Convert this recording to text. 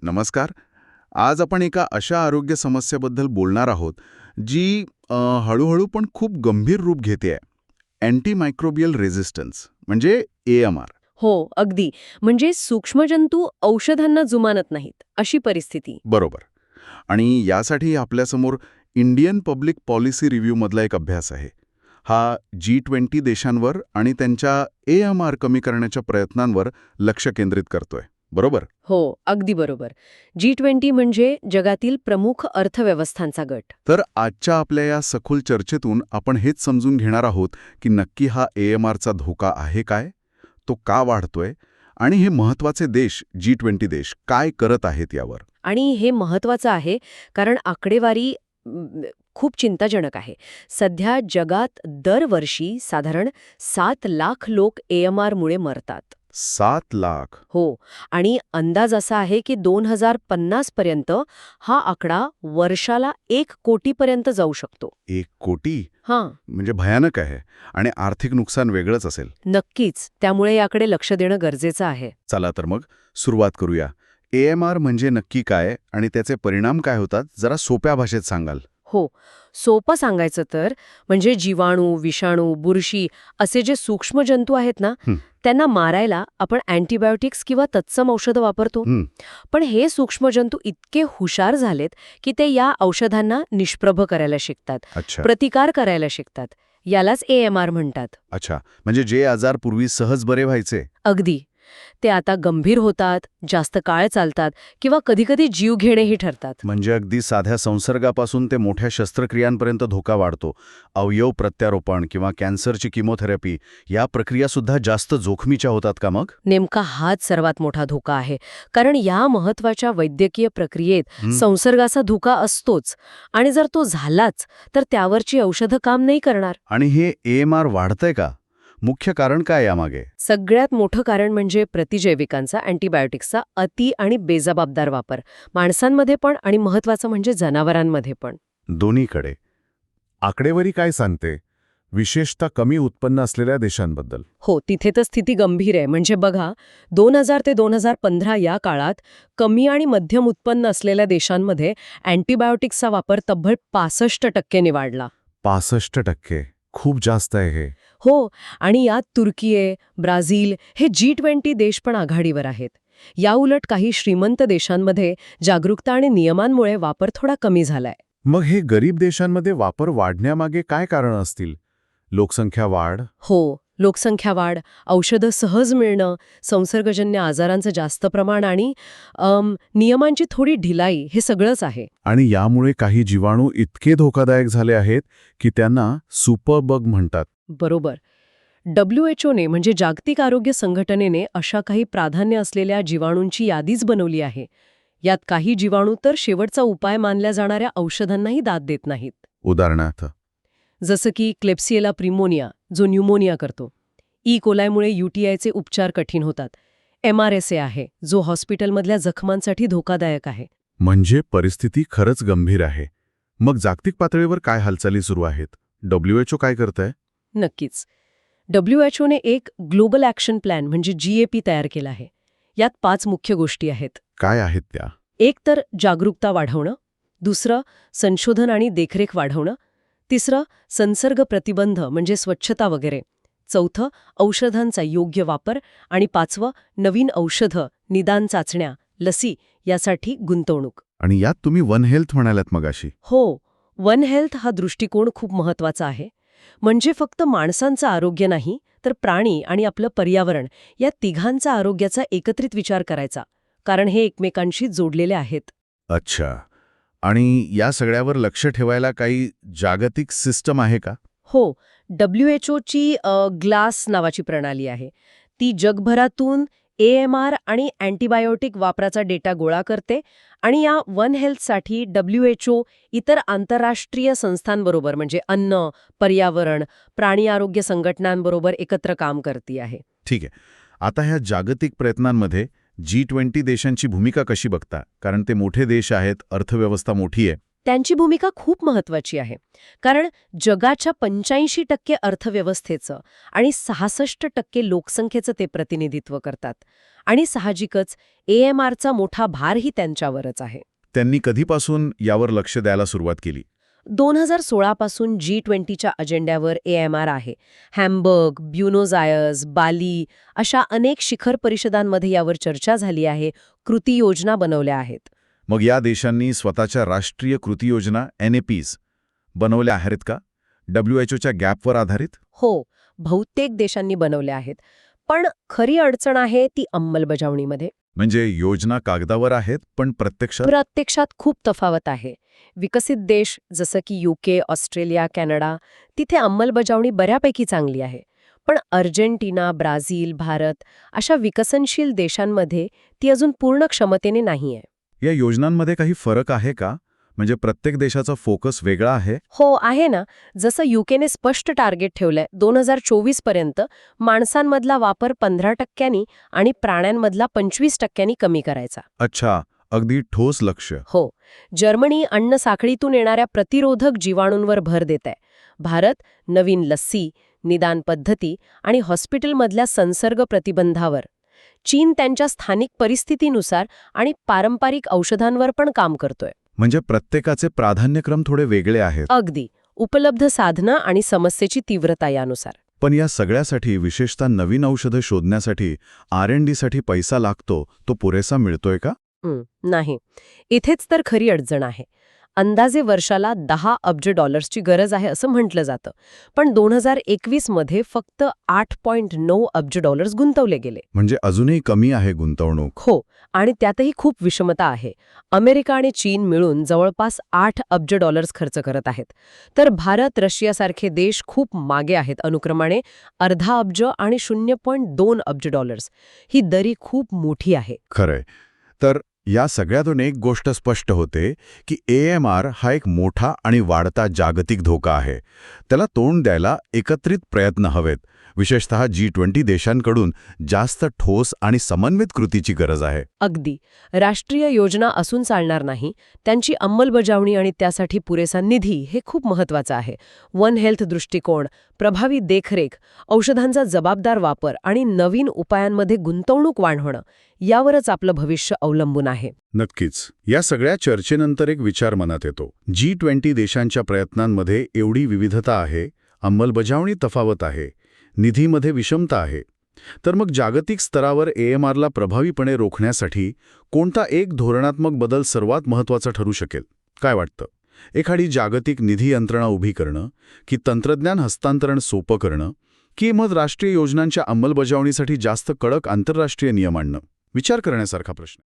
नमस्कार. आज आपण एका अशा आरोग्य समस्येबद्दल बोलणार आहोत जी हळूहळू पण खूप गंभीर रूप घेते आहे. अँटीमायक्रोबियल रेझिस्टन्स म्हणजे AMR. हो, अगदी. म्हणजे सूक्ष्मजंतू औषधांना जुमानत नाहीत, अशी परिस्थिती. बरोबर. आणि यासाठी आपल्यासमोर इंडियन पब्लिक पॉलिसी रिव्ह्यूमधला एक अभ्यास आहे. हा G20 देशांवर आणि त्यांच्या AMR कमी करण्याच्या प्रयत्नांवर लक्ष केंद्रित करतोय. बरोबर? हो, अगदी बरोबर. G20 म्हणजे जगातील प्रमुख अर्थव्यवस्थांचा गट. तर आजच्या आपल्या या सखोल चर्चेतून आपण हेच समजून घेणार आहोत की नक्की हा AMRचा धोका आहे काय, तो का वाढतोय आणि हे महत्वाचे देश G20 देश काय करत आहेत यावर. आणि हे महत्वाचं आहे कारण आकडेवारी खूप चिंताजनक आहे. सध्या जगात दरवर्षी साधारण 7 लाख लोक AMR मुळे मरतात. 7 लाख. हो, आणि अंदाज असा आहे की 2050 पर्यंत हा आकडा वर्षाला 1 कोटीपर्यंत जाऊ शकतो. 1 कोटी हां, म्हणजे भयानक आहे आणि आर्थिक नुकसान वेगळंच असेल. नक्कीच. त्यामुळे याकडे लक्ष देणं गरजेचं आहे. चला तर मग सुरुवात करूया. AMR म्हणजे नक्की काय आणि त्याचे परिणाम काय होतात जरा सोप्या भाषेत सांगाल. हो, सोपं सांगायचं तर म्हणजे जीवाणू, विषाणू, बुरशी असे जे सूक्ष्मजंतू आहेत ना, हं. त्यांना मारायला आपण अँटीबायोटिक्स किंवा तत्सम औषधं वापरतो. पण हे सूक्ष्मजंतू इतके हुशार झालेत की ते या औषधांना निष्प्रभ करायला शिकतात, अच्छा. प्रतिकार करायला शिकतात. यालाच AMR म्हणतात. अच्छा, म्हणजे जे आजार पूर्वी सहज बरे व्हायचे. अगदी. ते आता गंभीर होतात, जास्त काळ चालतात किंवा कधीकधी जीव घेणेही ठरतात. म्हणजे अगदी साध्या संसर्गापासून ते मोठ्या शस्त्रक्रियांपर्यंत धोका वाढतो. अवयव प्रत्यारोपण किंवा कॅन्सरची किमोथेरपी या प्रक्रिया सुद्धा जास्त जोखमीच्या होतात का मग? नेमका हाच सर्वात मोठा धोका आहे. कारण या महत्वाच्या वैद्यकीय प्रक्रियेत संसर्गाचा धोका असतोच आणि जर तो झालाच तर त्यावरची औषधं काम नाही करणार. आणि हे AMR वाढतंय का? मुख्य कारण काय यामागे? सगळ्यात मोठं कारण म्हणजे प्रतिजैविकांचा, अँटीबायोटिक्सचा अति आणि बेजबाबदार वापर. माणसांमध्ये पण आणि महत्वाचं म्हणजे जनावरांमध्ये पण. दोन्हीकडे. आकडेवारी काय सांगते, विशेषतः कमी उत्पन्न असलेल्या देशांबद्दल? हो, तिथे तर स्थिती गंभीर आहे. म्हणजे बघा, 2000 ते 2015 या काळात कमी आणि मध्यम उत्पन्न असलेल्या देशांमध्ये अँटीबायोटिक्सचा वापर तब्बल 65% वाढला. 65%. खूप जास्त आहे हे. हो, आणि यात तुर्की, ब्राझील हे G20 देश पण आघाडीवर आहेत. याउलट काही श्रीमंत देशांमध्ये जागरूकता आणि नियमांमुळे वापर थोडा कमी झालाय. मग हे गरीब देशांमध्ये वापर वाढण्यामागे काय कारण असतील? लोकसंख्या वाढ? हो, लोकसंख्या वाढ, औषधं सहज मिळणं, संसर्गजन्य आजारांचं जास्त प्रमाण आणि नियमांची थोडी ढिलाई हे सगळंच आहे. आणि यामुळे काही जीवाणू इतके धोकादायक झाले आहेत की त्यांना सुपरबग म्हणतात. बरोबर. WHOने म्हणजे जागतिक आरोग्य संघटनेने अशा काही प्राधान्य असलेल्या जीवाणूंची यादीच बनवली आहे. यात काही जीवाणू तर शेवटचा उपाय मानल्या जाणाऱ्या औषधांनाही दाद देत नाहीत. उदाहरणार्थ? जसं की क्लेप्सिएला प्रिमोनिया, जो न्यूमोनिया करतो. कोलायमुळे UTIचे उपचार कठीण होतात. MRSA आहे, जो हॉस्पिटलमधल्या जखमांसाठी धोकादायक आहे. म्हणजे परिस्थिती खरंच गंभीर आहे. मग जागतिक पातळीवर काय हालचाली सुरू आहेत? WHO काय करतंय? नक्कीच. WHOने एक ग्लोबल ॲक्शन प्लॅन म्हणजे GAP तयार केला आहे. यात 5 मुख्य गोष्टी आहेत. काय आहेत त्या? एक तर जागरूकता वाढवणं, दुसरं संशोधन आणि देखरेख वाढवणं, तिसरं संसर्ग प्रतिबंध म्हणजे स्वच्छता वगैरे, चौथं औषधांचा योग्य वापर आणि पाचवं नवीन औषधं, निदान चाचण्या, लसी यासाठी गुंतवणूक. आणि यात तुम्ही वन हेल्थ म्हणालात मगाशी. हो, वन हेल्थ हा दृष्टिकोन खूप महत्वाचा आहे. म्हणजे फक्त माणसांचं आरोग्य नाही, तर प्राणी आणि आपलं पर्यावरण या तिघांचा आरोग्याचा एकत्रित विचार करायचा, कारण हे एकमेकांशी जोडलेले आहेत. अच्छा. आणि या सगळ्यावर लक्ष ठेवायला काही जागतिक सिस्टम आहे का? हो, WHOची ग्लास नावाची प्रणाली आहे. ती जगभरातून AMR आणि अँटीबायोटिक वापराचा डेटा गोळा करते आणि या वन हेल्थसाठी WHO इतर आंतरराष्ट्रीय संस्थांबरोबर म्हणजे अन्न, पर्यावरण, प्राणी आरोग्य संघटनांबरोबर एकत्र काम करते आहे. ठीक आहे. आता ह्या जागतिक प्रयत्नांमध्ये G20 देशांची भूमिका कशी बघता? कारण ते मोठे देश आहेत, अर्थव्यवस्था मोठी आहे. त्यांची भूमिका खूप महत्वाची आहे. कारण जगाच्या 85% अर्थव्यवस्थेचं आणि 66% लोकसंख्येचं ते प्रतिनिधित्व करतात. आणि साहजिकच AMRचा मोठा भारही त्यांच्यावरच आहे. त्यांनी कधीपासून यावर लक्ष द्यायला सुरुवात केली? 2016 पासून G20च्या अजेंड्यावर AMR आहे. हॅम्बर्ग, ब्युनोस आयर्स, बाली अशा अनेक शिखर परिषदांमध्ये यावर चर्चा झाली आहे, कृती योजना बनवल्या आहेत. मग या देशांनी स्वतःच्या राष्ट्रीय कृती योजना NAPs बनवल्या आहेत का? WHOच्या गॅपवर आधारित? हो, बहुतेक देशांनी बनवल्या आहेत. पण खरी अडचण आहे ती अंमलबजावणीमध्ये. म्हणजे योजना कागदावर आहेत, पण प्रत्यक्षात खूप तफावत आहे. विकसित देश जसं की UK, ऑस्ट्रेलिया, कॅनडा तिथे अंमलबजावणी बऱ्यापैकी चांगली आहे. पण अर्जेंटिना, ब्राझील, भारत अशा विकसनशील देशांमध्ये ती अजून पूर्ण क्षमतेने नाहीये. या योजनांमध्ये काही फरक आहे का? म्हणजे प्रत्येक देशाचा फोकस वेगळा आहे? हो, आहे ना. जसं UKने स्पष्ट टार्गेट ठेवलंय 2024 पर्यंत माणसांमधला वापर 15% आणि प्राण्यांमधला 25% कमी करायचा. अच्छा, अगदी ठोस लक्ष. हो. जर्मनी अन्न साखळीतून येणाऱ्या प्रतिरोधक जीवाणूंवर भर देत आहे. भारत नवीन लस्सी, निदान पद्धती आणि हॉस्पिटलमधल्या संसर्ग प्रतिबंधावर. चीन त्यांच्या स्थानिक परिस्थितीनुसार आणि पारंपरिक औषधांवर पण काम करतोय. म्हणजे प्रत्येकाचे प्राधान्यक्रम थोडे वेगळे आहेत. अगदी. उपलब्ध साधनं आणि समस्येची तीव्रता यानुसार. पण या सगळ्यासाठी, विशेषतः नवीन औषधं शोधण्यासाठी R&Dसाठी पैसा लागतो, तो पुरेसा मिळतोय का? नाही. इथेच तर खरी अडचण आहे. अंदाजे वर्षाला $10 अब्ज गरज आहे असं म्हटलं जातं. पण 2021 मध्ये फक्त $8.9 अब्ज गुंतवले गेले. म्हणजे अजूनही कमी आहे गुंतवणूक. हो, आणि त्यातही खूप विषमता आहे. अमेरिका आणि चीन मिळून जवळपास $8 अब्ज खर्च करत आहेत. तर भारत, रशियासारखे देश खूप मागे आहेत, अनुक्रमाने अर्धा अब्ज आणि $0.2 अब्ज. ही दरी खूप मोठी आहे. खरंय. तर या सगळ्यातून एक गोष्ट स्पष्ट होते की AMR हा एक मोठा आणि वाढता जागतिक धोका आहे. त्याला तोंड द्यायला एकत्रित प्रयत्न हवेत. विशेषतः G20 देशांकडून जास्त ठोस आणि समन्वित कृतीची गरज आहे. अगदी. राष्ट्रीय योजना असून चालणार नाही. त्यांची अंमलबजावणी आणि त्यासाठी पुरेसा निधी हे खूप महत्वाचं आहे. वन हेल्थ दृष्टिकोन, प्रभावी देखरेख, औषधांचा जबाबदार वापर आणि नवीन उपायांमध्ये गुंतवणूक वाढवणं यावरच आपलं भविष्य अवलंबून आहे. नक्कीच. या सगळ्या चर्चेनंतर एक विचार मनात येतो. G20 देशांच्या प्रयत्नांमध्ये एवढी विविधता आहे, अंमलबजावणी तफावत आहे, निधीमध्ये विषमता आहे. तर मग जागतिक स्तरावर AMRला प्रभावीपणे रोखण्यासाठी कोणता एक धोरणात्मक बदल सर्वात महत्त्वाचा ठरू शकेल? काय वाटतं? एखादी जागतिक निधी यंत्रणा उभी करणं, की तंत्रज्ञान हस्तांतरण सोपं करणं, की मग राष्ट्रीय योजनांच्या अंमलबजावणीसाठी जास्त कडक आंतरराष्ट्रीय नियम आणणं? विचार करण्यासारखा प्रश्न.